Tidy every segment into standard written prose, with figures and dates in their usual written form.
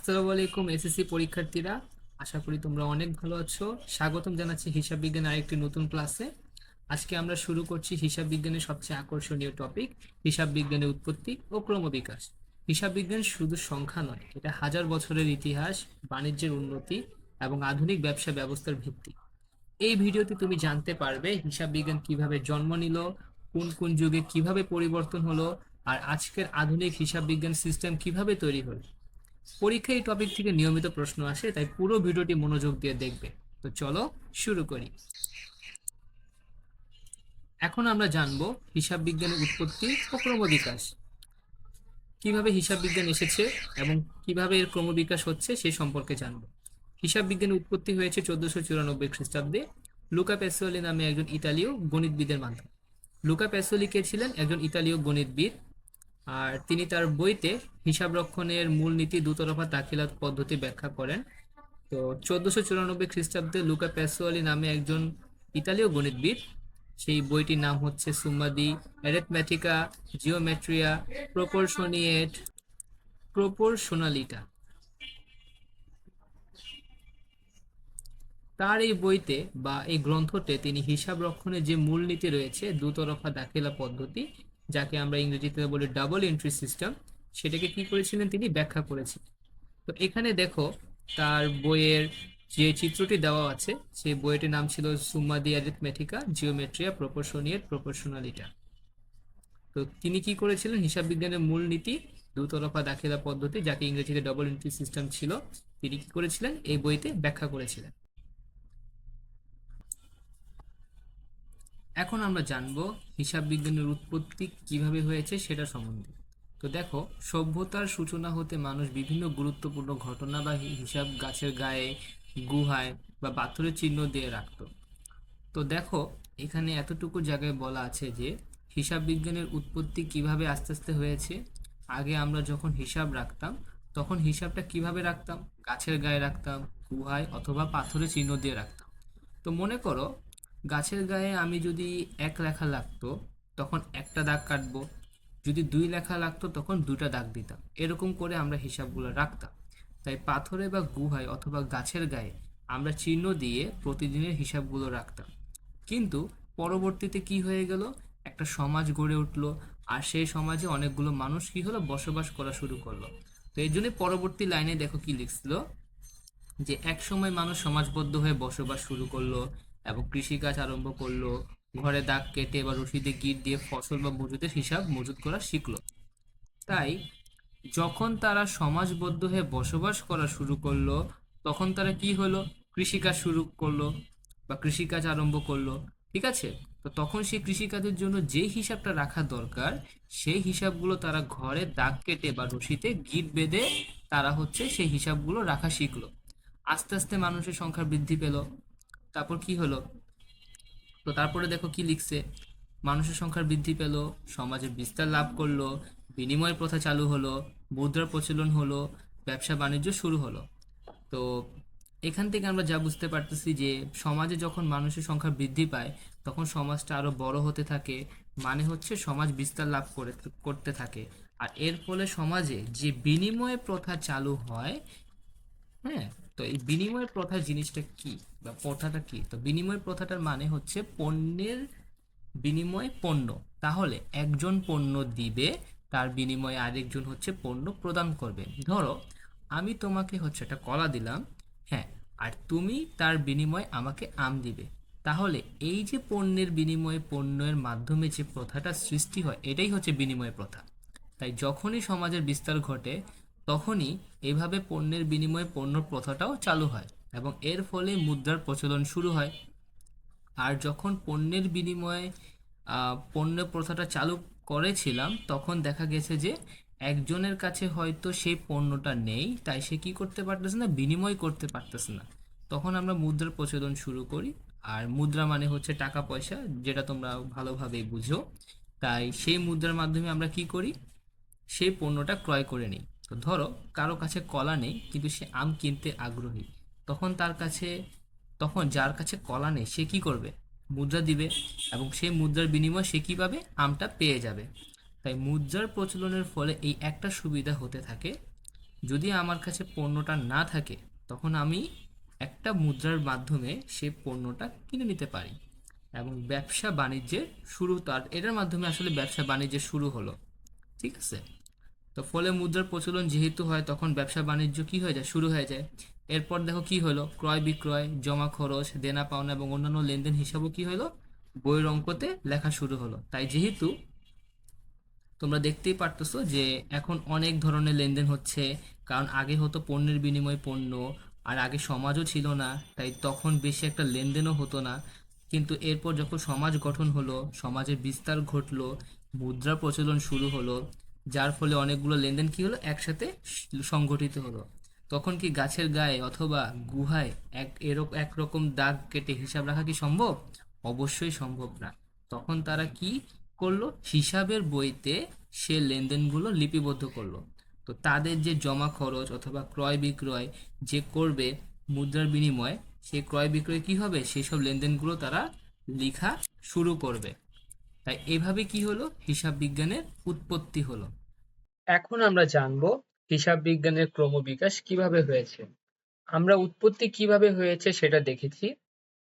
আসসালামু আলাইকুম এসএসসি পরীক্ষার্থীরা। আশা করি তোমরা অনেক ভালো আছো। স্বাগতম জানাচ্ছি হিসাব বিজ্ঞানের আরেকটি নতুন ক্লাসে। আজকে আমরা শুরু করছি হিসাব বিজ্ঞানের সবচেয়ে আকর্ষণীয় টপিক, হিসাব বিজ্ঞানের উৎপত্তি ও ক্রমবিকাশ। হিসাব বিজ্ঞান শুধু সংখ্যা নয়, এটা হাজার বছরের ইতিহাস, বাণিজ্যের উন্নতি এবং আধুনিক ব্যবসা ব্যবস্থার ভিত্তি। এই ভিডিওতে তুমি জানতে পারবে হিসাব বিজ্ঞান কিভাবে জন্ম নিল, কোন কোন যুগে কিভাবে পরিবর্তন হলো, আর আজকের আধুনিক হিসাব বিজ্ঞান সিস্টেম কিভাবে তৈরি হলো। পরীক্ষায় এই টপিক থেকে নিয়মিত প্রশ্ন আসে, তাই পুরো ভিডিওটি মনোযোগ দিয়ে দেখবে। তো চলো শুরু করি। এখন আমরা জানবো হিসাব বিজ্ঞানের উৎপত্তি ও ক্রমবিকাশ। কিভাবে হিসাব বিজ্ঞান এসেছে এবং কিভাবে এর ক্রমবিকাশ হচ্ছে সে সম্পর্কে জানবো। হিসাব বিজ্ঞানের উৎপত্তি হয়েছে 1494 খ্রিস্টাব্দে লুকা প্যাসিওলি নামে একজন ইতালীয় গণিতবিদের মাধ্যমে। লুকা প্যাসিওলি কে ছিলেন? একজন ইতালীয় গণিতবিদ। আর তিনি তার বইতে হিসাব রক্ষণের মূলনীতি দুতরফা দাখিলাত পদ্ধতি ব্যাখ্যা করেন। তো 1494 খ্রিস্টাব্দে লুকা প্যাসোয়ালি নামে একজন ইতালীয় গণিতবিদ, সেই বইটির নাম হচ্ছে সুম্মা দি অ্যারিথমেটিকা জিওমেট্রিয়া প্রপোর্শনালিটা। তার এই বইতে বা এই গ্রন্থতে তিনি হিসাব রক্ষণের যে মূলনীতি রয়েছে দুতরফা দাখিলা পদ্ধতি, যাকে আমরা ইংরেজিতে বলি ডাবল এন্ট্রি সিস্টেম, সেটাকে কি করেছিলেন? তিনি ব্যাখ্যা করেছিলেন। তো এখানে দেখো, তার বইয়ের যে চিত্রটি দেওয়া আছে সেই বইটির নাম ছিল সুম্মা দি অ্যারিথমেটিকা জিওমেট্রিয়া প্রপোর্শনালিটা। তো তিনি কি করেছিলেন? হিসাব বিজ্ঞানের মূলনীতি দুতরফা দাখিলা পদ্ধতি, যাকে ইংরেজিতে ডাবল এন্ট্রি সিস্টেম ছিল, তিনি কি করেছিলেন? এই বইতে ব্যাখ্যা করেছিলেন। এখন আমরা জানবো হিসাব বিজ্ঞানের উৎপত্তি কিভাবে হয়েছে সেটা সম্বন্ধে। তো দেখো, সভ্যতার সূচনা হতে মানুষ বিভিন্ন গুরুত্বপূর্ণ ঘটনা বা হিসাব গাছের গায়ে, গুহায় বা পাথরের চিহ্ন দিয়ে রাখতো। তো দেখো, এখানে এতটুকু জায়গায় বলা আছে যে হিসাব বিজ্ঞানের উৎপত্তি কিভাবে আস্তে আস্তে হয়েছে। আগে আমরা যখন হিসাব রাখতাম, তখন হিসাবটা কিভাবে রাখতাম? গাছের গায়ে রাখতাম, গুহায় অথবা পাথরের চিহ্ন দিয়ে রাখতাম। তো মনে করো, গাছের গায়ে আমি যদি 1 লেখা লাগতো তখন একটা দাগ কাটবো, যদি 2 লেখা লাগতো তখন 2টা দাগ দিতাম, এরকম করে আমরা হিসাবগুলো রাখতাম। তাই পাথরে বা গুহায় অথবা গাছের গায়ে আমরা চিহ্ন দিয়ে প্রতিদিনের হিসাবগুলো রাখতাম। কিন্তু পরবর্তীতে কি হয়ে গেল? একটা সমাজ গড়ে উঠলো, আর সেই সমাজে অনেকগুলো মানুষ কি হলো? বসবাস করা শুরু করলো। তো এই জন্য পরবর্তী লাইনে দেখো কি লিখছিল, যে এক সময় মানুষ সমাজবদ্ধ হয়ে বসবাস শুরু করলো এবং কৃষিকাজ আরম্ভ করলো, ঘরে দাগ কেটে বা রশিদে গিট দিয়ে ফসল বা মজুদের হিসাব মজুত করা শিখলো। তাই যখন তারা সমাজবদ্ধ হয়ে বসবাস করা শুরু করলো, তখন তারা কি হলো? কৃষিকাজ শুরু করলো বা কৃষিকাজ আরম্ভ করলো। ঠিক আছে? তো তখন সেই কৃষিকাজের জন্য যে হিসাবটা রাখা দরকার, সেই হিসাবগুলো তারা ঘরে দাগ কেটে বা রশিতে গিট বেঁধে তারা হচ্ছে সেই হিসাবগুলো রাখা শিখলো। আস্তে আস্তে মানুষের সংখ্যা বৃদ্ধি পেল। তারপর কি হলো? তো তারপরে দেখো কি লিখছে, মানুষের সংখ্যা বৃদ্ধি পেল, সমাজের বিস্তার লাভ করলো, বিনিময় প্রথা চালু হলো, মুদ্রার প্রচলন হলো, ব্যবসা বাণিজ্য শুরু হলো। তো এখান থেকে আমরা যা বুঝতে পারতেছি যে সমাজে যখন মানুষের সংখ্যা বৃদ্ধি পায়, তখন সমাজটা আরো বড় হতে থাকে, মানে হচ্ছে সমাজ বিস্তার লাভ করতে থাকে। আর এর ফলে সমাজে যে বিনিময় প্রথা চালু হয়, হ্যাঁ, তো এই বিনিময় প্রথা জিনিসটা কি বা প্রথাটা কি? তো বিনিময় প্রথাটার মানে হচ্ছে পণ্যের বিনিময় পণ্য। তাহলে একজন পণ্য দিবে, তার বিনিময়ে আরেকজন হচ্ছে পণ্য প্রদান করবে। ধরো, আমি তোমাকে হচ্ছে একটা কলা দিলাম, হ্যাঁ, আর তুমি তার বিনিময়ে আমাকে আম দিবে। তাহলে এই যে পণ্যের বিনিময়ে পণ্যের মাধ্যমে যে প্রথাটা সৃষ্টি হয়, এটাই হচ্ছে বিনিময় প্রথা। তাই যখনই সমাজের বিস্তার ঘটে, তখনই এইভাবে পণ্যের বিনিময়ে পণ্য প্রথাটাও চালু হয় এবং এর ফলে মুদ্রার প্রচলন শুরু হয়। আর যখন পণ্যের বিনিময়ে পণ্য প্রথাটা চালু করেছিলাম, তখন দেখা গেছে যে একজনের কাছে হয়তো সেই পণ্যটা নেই, তাই সে কি করতে পারতেছে না? বিনিময় করতে পারতেছে না। তখন আমরা মুদ্রার প্রচলন শুরু করি। আর মুদ্রা মানে হচ্ছে টাকা পয়সা, যেটা তোমরা ভালোভাবেই বুঝো। তাই সেই মুদ্রার মাধ্যমে আমরা কি করি? সেই পণ্যটা ক্রয় করে নিই। তো ধরো, কারো কাছে কলা নেই কিন্তু সে আম কিনতে আগ্রহী, তখন যার কাছে কলা নেই সে কি করবে? মুদ্রা দিবে, এবং সেই মুদ্রার বিনিময়ে সে কি পাবে? আমটা পেয়ে যাবে। তাই মুদ্রার প্রচলনের ফলে এই একটা সুবিধা হতে থাকে, যদি আমার কাছে পণ্যটা না থাকে তখন আমি একটা মুদ্রার মাধ্যমে সে পণ্যটা কিনে নিতে পারি, এবং ব্যবসা বাণিজ্যের শুরু তার এটার মাধ্যমে আসলে ব্যবসা বাণিজ্যের শুরু হলো। ঠিক আছে? তো ফলে মুদ্রার প্রচলন যেহেতু হয় তখন ব্যবসা বাণিজ্য কি হয়ে যায়, শুরু হয়ে যায়। এরপর দেখো কি হলো, ক্রয় বিক্রয়, জমা খরচ, দেনা পাওনা এবং অন্যান্য লেনদেন হিসাবও কি হলো, বইয়ের অঙ্কতে লেখা শুরু হলো। তাই যেহেতু তোমরা দেখতেই পারতেছো যে এখন অনেক ধরনের লেনদেন হচ্ছে, কারণ আগে হতো পণ্যের বিনিময়ে পণ্য, আর আগে সমাজও ছিল না, তাই তখন বেশি একটা লেনদেনও হতো না। কিন্তু এরপর যখন সমাজ গঠন হলো, সমাজের বিস্তার ঘটলো, মুদ্রা প্রচলন শুরু হলো, যার ফলে অনেকগুলো লেনদেন কি হলো, একসাথে সংগঠিত হলো। তখন কি গাছের গায়ে অথবা গুহায় একরকম দাগ কেটে হিসাব রাখা কি সম্ভব? অবশ্যই সম্ভব না। তখন তারা কি করলো, হিসাবের বইতে সে লেনদেনগুলো লিপিবদ্ধ করলো। তো তাদের যে জমা খরচ অথবা ক্রয় বিক্রয় যে করবে মুদ্রার বিনিময়ে, সেই ক্রয় বিক্রয় কি হবে, সেসব লেনদেনগুলো তারা লেখা শুরু করবে। তাই এভাবে কি হলো, হিসাব বিজ্ঞানের উৎপত্তি হলো। এখন আমরা জানবো হিসাব বিজ্ঞানের ক্রমবিকাশ কিভাবে হয়েছে। আমরা উৎপত্তি কিভাবে হয়েছে সেটা দেখেছি,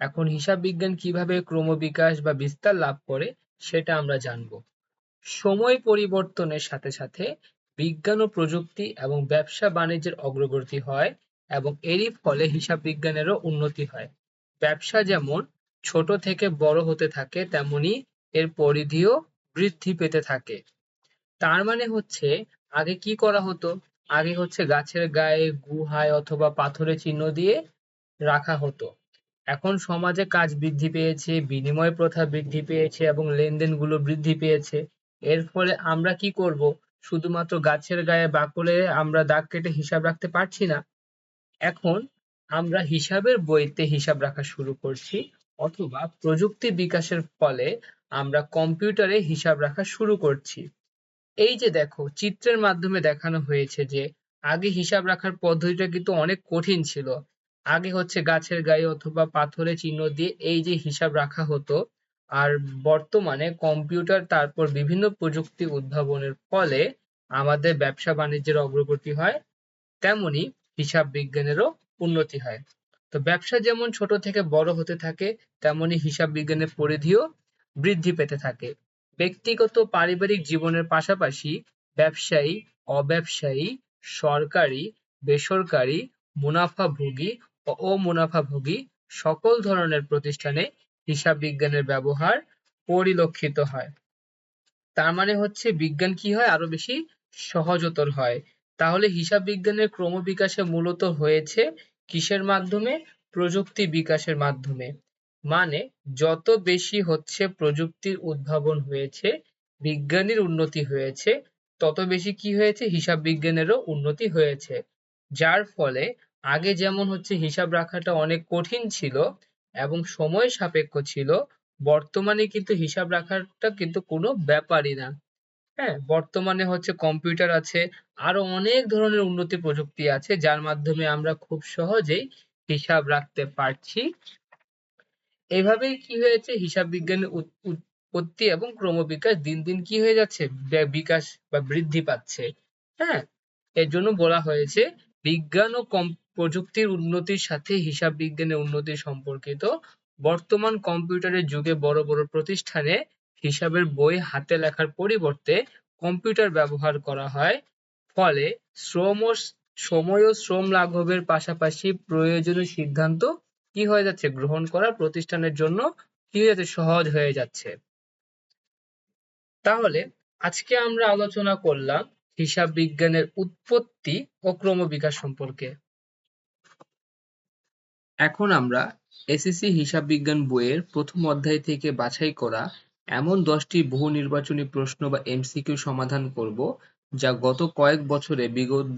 এখন হিসাব বিজ্ঞান কিভাবে ক্রমবিকাশ বা বিস্তার লাভ করে সেটা আমরা জানবো। সময় পরিবর্তনের সাথে সাথে বিজ্ঞান ও প্রযুক্তি এবং ব্যবসা বাণিজ্যের অগ্রগতি হয়, এবং এরই ফলে হিসাব বিজ্ঞানেরও উন্নতি হয়। ব্যবসা যেমন ছোট থেকে বড় হতে থাকে, তেমনি এর পরিধিও বৃদ্ধি পেতে থাকে। তার মানে হচ্ছে, আগে কি করা হতো, আগে হচ্ছে গাছের গায়ে, গুহায় অথবা পাথরে চিহ্ন দিয়ে রাখা হতো। এখন সমাজে কাজ বৃদ্ধি পেয়েছে, বিনিময় প্রথা বৃদ্ধি পেয়েছে এবং লেনদেনগুলো বৃদ্ধি পেয়েছে। এর ফলে আমরা কি করব, শুধুমাত্র গাছের গায়ে বাকলে আমরা দাগ কেটে হিসাব রাখতে পারছি না। এখন আমরা হিসাবের বইতে হিসাব রাখা শুরু করছি, অথবা প্রযুক্তি বিকাশের ফলে আমরা কম্পিউটারে হিসাব রাখা শুরু করছি। এই যে দেখো, চিত্রের মাধ্যমে দেখানো হয়েছে যে আগে হিসাব রাখার পদ্ধতিটা কিন্তু অনেক কঠিন ছিল। আগে হচ্ছে গাছের গায়ে অথবা পাথরে চিহ্ন দিয়ে এই যে হিসাব রাখা হতো, আর বর্তমানে কম্পিউটার তারপর বিভিন্ন প্রযুক্তি উদ্ভাবনের ফলে আমাদের ব্যবসা বাণিজ্যের অগ্রগতি হয়, তেমনি হিসাব বিজ্ঞানেরও উন্নতি হয়। তো ব্যবসা যেমন ছোট থেকে বড় হতে থাকে, তেমনি হিসাব বিজ্ঞানের পরিধিও বৃদ্ধি পেতে থাকে। ব্যক্তিগত পারিবারিক জীবনের পাশাপাশি ব্যবসায়ী, অব্যবসায়ী, সরকারি, বেসরকারি, মুনাফাভোগী ও অমুনাফাভোগী সকল ধরনের প্রতিষ্ঠানে হিসাব বিজ্ঞানের ব্যবহার পরিলক্ষিত হয়। তার মানে হচ্ছে বিজ্ঞান কি হয়, আরো বেশি সহজতর হয়। তাহলে হিসাব বিজ্ঞানের ক্রমবিকাশে মূলত হয়েছে কিসের মাধ্যমে? প্রযুক্তি বিকাশের মাধ্যমে। মানে যত বেশি হচ্ছে প্রযুক্তির উদ্ভাবন হয়েছে, বিজ্ঞানীর উন্নতি হয়েছে, তত বেশি কি হয়েছে, হিসাব বিজ্ঞানেরও উন্নতি হয়েছে। যার ফলে আগে যেমন হচ্ছে হিসাব রাখাটা অনেক কঠিন ছিল এবং সময় সাপেক্ষ ছিল, বর্তমানে কিন্তু হিসাব রাখাটা কিন্তু কোনো ব্যাপারই না। হ্যাঁ, বর্তমানে হচ্ছে কম্পিউটার আছে, আরো অনেক ধরনের উন্নতি প্রযুক্তি আছে, যার মাধ্যমে আমরা খুব সহজেই হিসাব রাখতে পারছি। এভাবেই কি হয়েছে, হিসাব বিজ্ঞানের উৎপত্তি এবং ক্রমবিকাশ দিন দিন কি হয়ে যাচ্ছে, বিকাশ বা বৃদ্ধি পাচ্ছে। হ্যাঁ, এর জন্য বলা হয়েছে বিজ্ঞান ও প্রযুক্তির উন্নতির সাথে হিসাব বিজ্ঞানের উন্নতি সম্পর্কিত। বর্তমান কম্পিউটারের যুগে বড় বড় প্রতিষ্ঠানে হিসাবের বই হাতে লেখার পরিবর্তে কম্পিউটার ব্যবহার করা হয়। ফলে সময় ও শ্রম লাঘবের পাশাপাশি প্রয়োজনীয় সিদ্ধান্ত কি হয়ে যাচ্ছে, গ্রহণ করা প্রতিষ্ঠানের জন্য কি হয়ে যাচ্ছে, সহজ হয়ে যাচ্ছে। তাহলে আজকে আমরা আলোচনা করলাম হিসাব বিজ্ঞানের উৎপত্তি ও ক্রমবিকাশ সম্পর্কে। এখন আমরা এসএসসি হিসাব বিজ্ঞান বইয়ের প্রথম অধ্যায় থেকে বাছাই করা এমন 10টি বহু নির্বাচনী প্রশ্ন বা এমসিকিউ সমাধান করব, যা গত কয়েক বছরে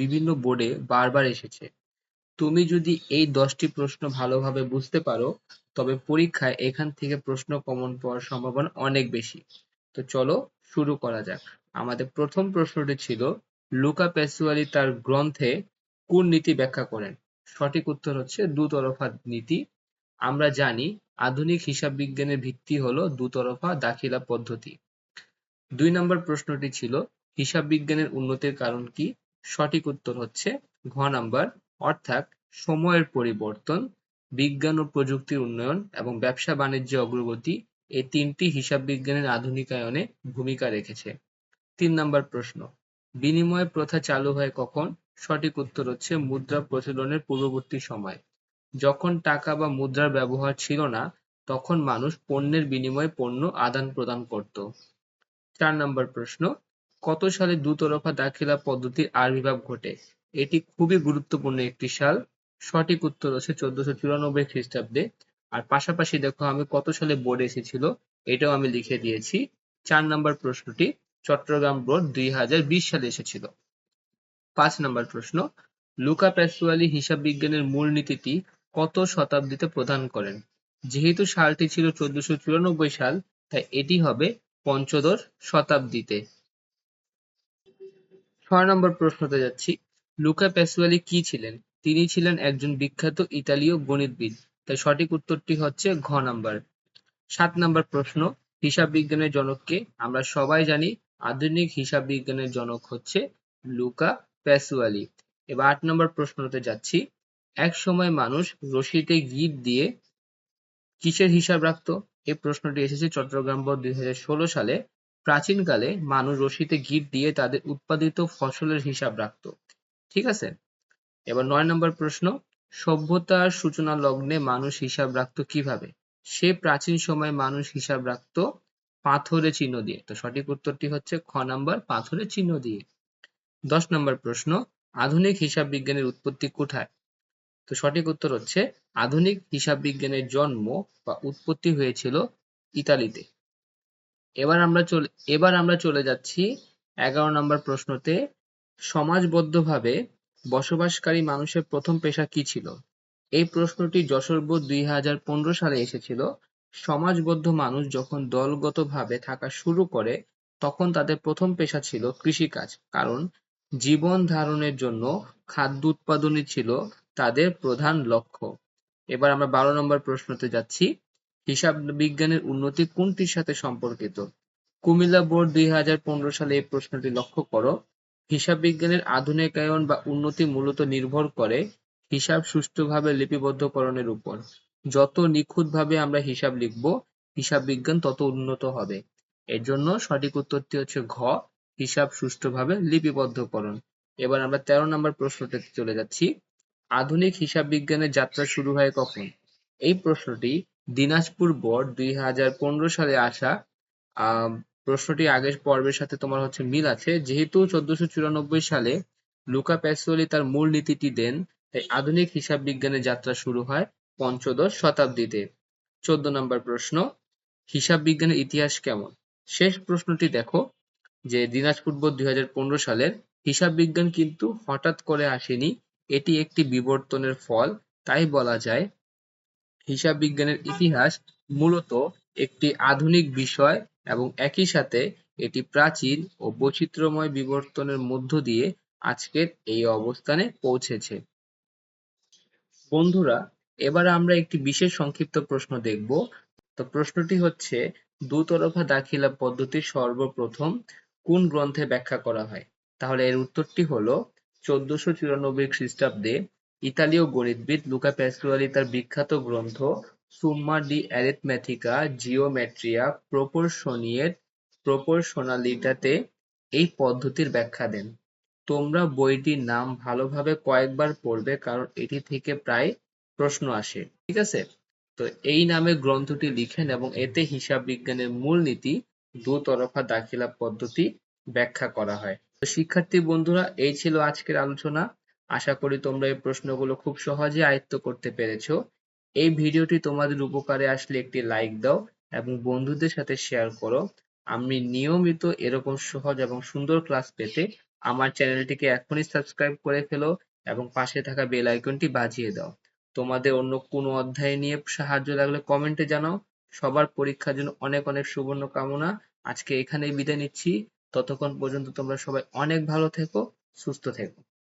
বিভিন্ন বোর্ডে বারবার এসেছে। তুমি যদি এই 10টি প্রশ্ন ভালোভাবে বুঝতে পারো, তবে পরীক্ষায় এখান থেকে প্রশ্ন কমন পাওয়ার সম্ভাবনা অনেক বেশি। তো চলো শুরু করা যাক। আমাদের প্রথম প্রশ্নটি ছিল, লুকা প্যাসিওলি তার গ্রন্থে কোন নীতি ব্যাখ্যা করেন? সঠিক উত্তর হচ্ছে দুতরফা নীতি। আমরা জানি আধুনিক হিসাব বিজ্ঞানের ভিত্তি হলো দুতরফা দাখিলা পদ্ধতি। 2 নম্বর প্রশ্নটি ছিল, হিসাব বিজ্ঞানের উন্নতির কারণ কি? সঠিক উত্তর হচ্ছে ঘ নাম্বার অর্থাৎ সময়ের পরিবর্তন, বিজ্ঞান ও প্রযুক্তির উন্নয়ন এবং ব্যবসা বাণিজ্যে অগ্রগতি এই তিনটি হিসাব বিজ্ঞানের আধুনিকায়নে ভূমিকা রেখেছে। ৩ নাম্বার প্রশ্ন, বিনিময় প্রথা চালু হয় কখন? সঠিক উত্তর হচ্ছে মুদ্রা প্রচলনের পূর্ববর্তী সময়। যখন টাকা বা মুদ্রার ব্যবহার ছিল না, তখন মানুষ পণ্যের বিনিময়ে পণ্য আদান প্রদান করত। ৪ নাম্বার প্রশ্ন, কত সালে দুতরফা দাখিলা পদ্ধতির আবির্ভাব ঘটে? এটি খুবই গুরুত্বপূর্ণ একটি সাল। সঠিক উত্তর হচ্ছে 1494 খ্রিস্টাব্দে। আর পাশাপাশি দেখো আমি কত সালে বোর্ডে এসেছিল এটাও আমি লিখে দিয়েছি। ৪ নাম্বার প্রশ্নটি চট্টগ্রাম বোর্ড 2020 সালে এসেছিল। ৫ নাম্বার প্রশ্ন, লুকা প্যাসুয়ালি হিসাব বিজ্ঞানের মূলনীতিটি কত শতাব্দীতে প্রদান করেন? যেহেতু সালটি ছিল 1494 সাল, তাই এটি হবে পঞ্চদশ শতাব্দীতে। ৬ নম্বর প্রশ্নতে যাচ্ছি, লুকা প্যাসুয়ালি কি ছিলেন? তিনি ছিলেন একজন বিখ্যাত ইতালীয় গণিতবিদ, তাই সঠিক উত্তরটি হচ্ছে ঘ নাম্বার। ৭ নাম্বার প্রশ্ন, হিসাব বিজ্ঞানের জনক কে? আমরা সবাই জানি আধুনিক হিসাব বিজ্ঞানের জনক হচ্ছে লুকা প্যাসুয়ালি। এবার ৮ নম্বর প্রশ্নতে যাচ্ছি, এক সময় মানুষ রশিতে গিট দিয়ে কিসের হিসাব রাখতো? এই প্রশ্নটি এসেছে চট্টগ্রাম বোর্ড 2016 সালে। প্রাচীনকালে মানুষ রশিতে গিট দিয়ে তাদের উৎপাদিত ফসলের হিসাব রাখতো। ঠিক আছে? এবার ৯ নম্বর প্রশ্ন, সভ্যতার সূচনা লগ্নে মানুষ হিসাব রাখতো কিভাবে? সে প্রাচীন সময়ে মানুষ হিসাব রাখতো পাথরে চিহ্ন দিয়ে। তো সঠিক উত্তরটি হচ্ছে খ নাম্বার, পাথরে চিহ্ন দিয়ে। ১০ নম্বর প্রশ্ন, আধুনিক হিসাব বিজ্ঞানের উৎপত্তি কোথায়? তো সঠিক উত্তর হচ্ছে আধুনিক হিসাব বিজ্ঞানের জন্ম বা উৎপত্তি হয়েছিল ইতালিতে। এবার আমরা চলে যাচ্ছি ১১ নম্বর প্রশ্নতে, সমাজবদ্ধভাবে বসবাসকারী মানুষের প্রথম পেশা কি ছিল? এই প্রশ্নটি যশোর বোর্ড 2015 সালে এসেছিল। সমাজবদ্ধ মানুষ যখন দলগতভাবে থাকা শুরু করে তখন তাদের প্রথম পেশা ছিল কৃষিকাজ, কারণ জীবন ধারণের জন্য খাদ্য উৎপাদনই ছিল তাদের প্রধান লক্ষ্য। এবার আমরা ১২ নম্বর প্রশ্নতে যাচ্ছি, হিসাব বিজ্ঞানের উন্নতি কোনটির সাথে সম্পর্কিত? কুমিল্লা বোর্ড 2015 সালে এই প্রশ্নটি লক্ষ্য করো। হিসাব বিজ্ঞানের আধুনিকায়ন বা উন্নতি মূলত নির্ভর করে হিসাব সুষ্ঠুভাবে লিপিবদ্ধকরণের উপর। যত নিখুঁতভাবে আমরা হিসাব লিখব, হিসাব বিজ্ঞান তত উন্নত হবে। এর জন্য সঠিক উত্তরটি হচ্ছে ঘ, হিসাব সুষ্ঠুভাবে লিপিবদ্ধকরণ। এবার আমরা ১৩ নম্বর প্রশ্নতে চলে যাচ্ছি, আধুনিক হিসাব বিজ্ঞানের যাত্রা শুরু হয় কখন? এই প্রশ্নটি দিনাজপুর বোর্ড 2015 সালে আসা। প্রশ্নটি আগের পর্বের সাথে তোমার হচ্ছে মিল আছে, যেহেতু 1494 সালে লুকা প্যাসুয়ালি তার মূল নীতিটি দেন, তাই আধুনিক হিসাব বিজ্ঞানের যাত্রা শুরু হয় পঞ্চদশ শতাব্দীতে। ১৪ নম্বর প্রশ্ন, হিসাব বিজ্ঞানের ইতিহাস কেমন? শেষ প্রশ্নটি দেখো যে দিনাজপুর বোর্ড 2015 সালের, হিসাব বিজ্ঞান কিন্তু হঠাৎ করে আসেনি, এটি একটি বিবর্তনের ফল। তাই বলা যায় হিসাব বিজ্ঞানের ইতিহাস মূলত একটি আধুনিক বিষয় এবং একই সাথে এটি প্রাচীন ও বৈচিত্র্যময় বিবর্তনের মধ্য দিয়ে আজকের এই অবস্থানে পৌঁছেছে। বন্ধুরা, এবার আমরা একটি বিশেষ সংক্ষিপ্ত প্রশ্ন দেখব। তো প্রশ্নটি হচ্ছে, দুতরফা দাখিলা পদ্ধতি সর্বপ্রথম কোন গ্রন্থে ব্যাখ্যা করা হয়? তাহলে এর উত্তরটি হলো 1494 খ্রিস্টাব্দে ইতালীয় গণিতবিদ লুকা প্যাসুয়ালি তার বিখ্যাত গ্রন্থ সুম্মা ডি অ্যারিথমেটিকা জিওমেট্রিয়া প্রপোরশনালিটাতে এই পদ্ধতির ব্যাখ্যা দেন। তোমরা বইটির নাম ভালোভাবে কয়েকবার পড়বে, কারণ এটি থেকে প্রায় প্রশ্ন আসে। ঠিক আছে? তো এই নামে গ্রন্থটি লিখেন এবং এতে হিসাব বিজ্ঞানের মূলনীতি দুতরফা দাখিলা পদ্ধতি ব্যাখ্যা করা হয়। তো শিক্ষার্থী বন্ধুরা, এই ছিল আজকের আলোচনা। আশা করি তোমরা এই প্রশ্নগুলো খুব সহজে আয়ত্ত করতে পেরেছো। এই ভিডিওটি তোমাদের উপকারে আসলে একটি লাইক দাও এবং বন্ধুদের সাথে শেয়ার করো। আমি নিয়মিত এরকম সহজ এবং সুন্দর ক্লাস পেতে আমার চ্যানেলটিকে এখনই সাবস্ক্রাইব করে ফেলো এবং পাশে থাকা বেল আইকনটি বাজিয়ে দাও। তোমাদের অন্য কোনো অধ্যায় নিয়ে সাহায্য লাগলে কমেন্টে জানাও। সবার পরীক্ষার জন্য অনেক অনেক শুভকামনা। আজকে এখানেই বিদায় নিচ্ছি। ততক্ষণ পর্যন্ত তোমরা সবাই অনেক ভালো থেকো, সুস্থ থেকো।